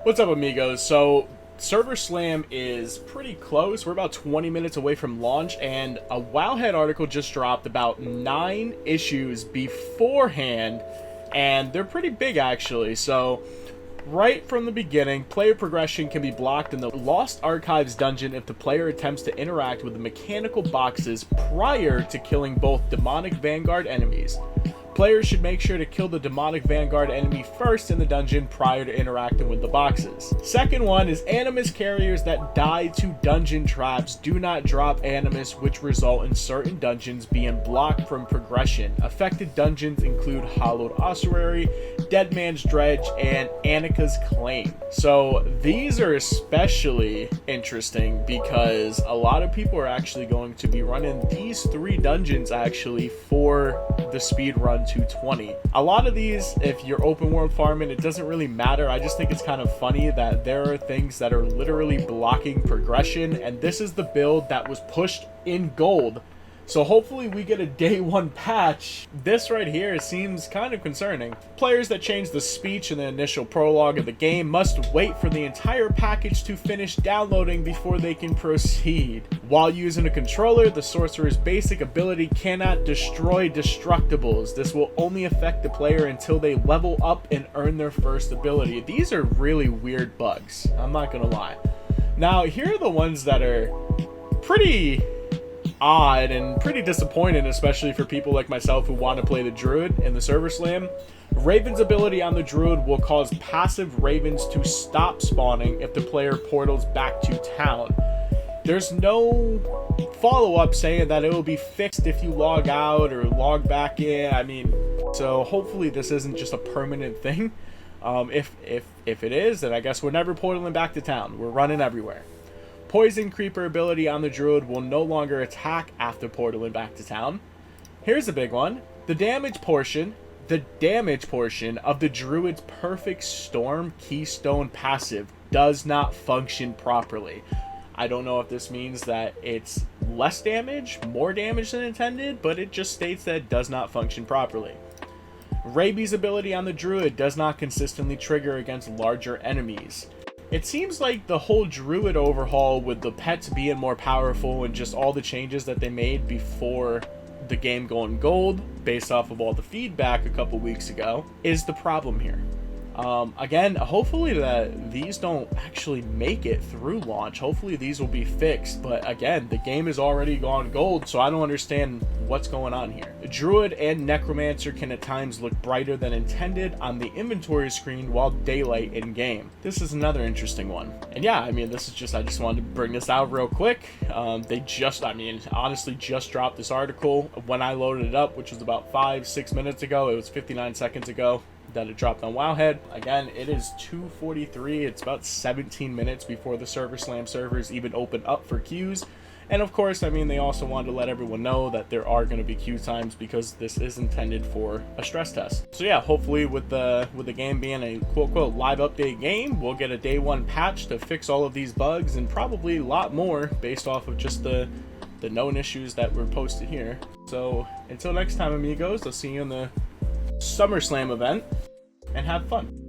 What's up, amigos? So Server Slam is pretty close. We're about 20 minutes away from launch, and a Wowhead article just dropped about 9 issues beforehand, and they're pretty big actually. So right from the beginning, player progression can be blocked in the Lost Archives dungeon if the player attempts to interact with the mechanical boxes prior to killing both demonic vanguard enemies. Players should make sure to kill the demonic vanguard enemy first in the dungeon prior to interacting with the boxes. Second one is animus carriers that die to dungeon traps do not drop animus, which result in certain dungeons being blocked from progression. Affected dungeons include Hollowed Ossuary, Dead Man's Dredge, and Annika's Claim. So these are especially interesting because a lot of people are actually going to be running these 3 dungeons actually for the speed run 220. A lot of these, if you're open world farming, it doesn't really matter. I just think it's kind of funny that there are things that are literally blocking progression, and this is the build that was pushed in gold. So hopefully we get a day 1 patch. This right here seems kind of concerning. Players that change the speech in the initial prologue of the game must wait for the entire package to finish downloading before they can proceed. While using a controller, the sorcerer's basic ability cannot destroy destructibles. This will only affect the player until they level up and earn their first ability. These are really weird bugs, I'm not gonna lie. Now here are the ones that are pretty odd and pretty disappointing, especially for people like myself who want to play the druid in the server slam. Raven's ability on the druid will cause passive ravens to stop spawning if the player portals back to town. There's no follow-up saying that it will be fixed if you log out or log back in. I mean, so hopefully this isn't just a permanent thing. If it is, then I guess we're never portaling back to town. We're running everywhere. Poison Creeper ability on the druid will no longer attack after portaling back to town. Here's a big one. The damage portion of the druid's Perfect Storm Keystone passive does not function properly. I don't know if this means that it's less damage, more damage than intended, but it just states that it does not function properly. Rabies ability on the druid does not consistently trigger against larger enemies. It seems like the whole druid overhaul with the pets being more powerful and just all the changes that they made before the game going gold, based off of all the feedback a couple weeks ago, is the problem here. Again, hopefully that these don't actually make it through launch. Hopefully these will be fixed, but again, the game is already gone gold, so I don't understand what's going on here. Druid and Necromancer can at times look brighter than intended on the inventory screen while daylight in game. This is another interesting one. And yeah, I mean, this is just, I just wanted to bring this out real quick. They just, I mean, honestly just dropped this article when I loaded it up, which was about 5-6 minutes ago. It was 59 seconds ago that it dropped on Wowhead. Again, it is 2:43. It's about 17 minutes before the Server Slam servers even open up for queues. And of course, I mean, they also wanted to let everyone know that there are going to be queue times because this is intended for a stress test. So yeah, hopefully with the game being a quote-unquote live update game, we'll get a day 1 patch to fix all of these bugs and probably a lot more based off of just the known issues that were posted here. So until next time, amigos, I'll see you in the SummerSlam event, and have fun.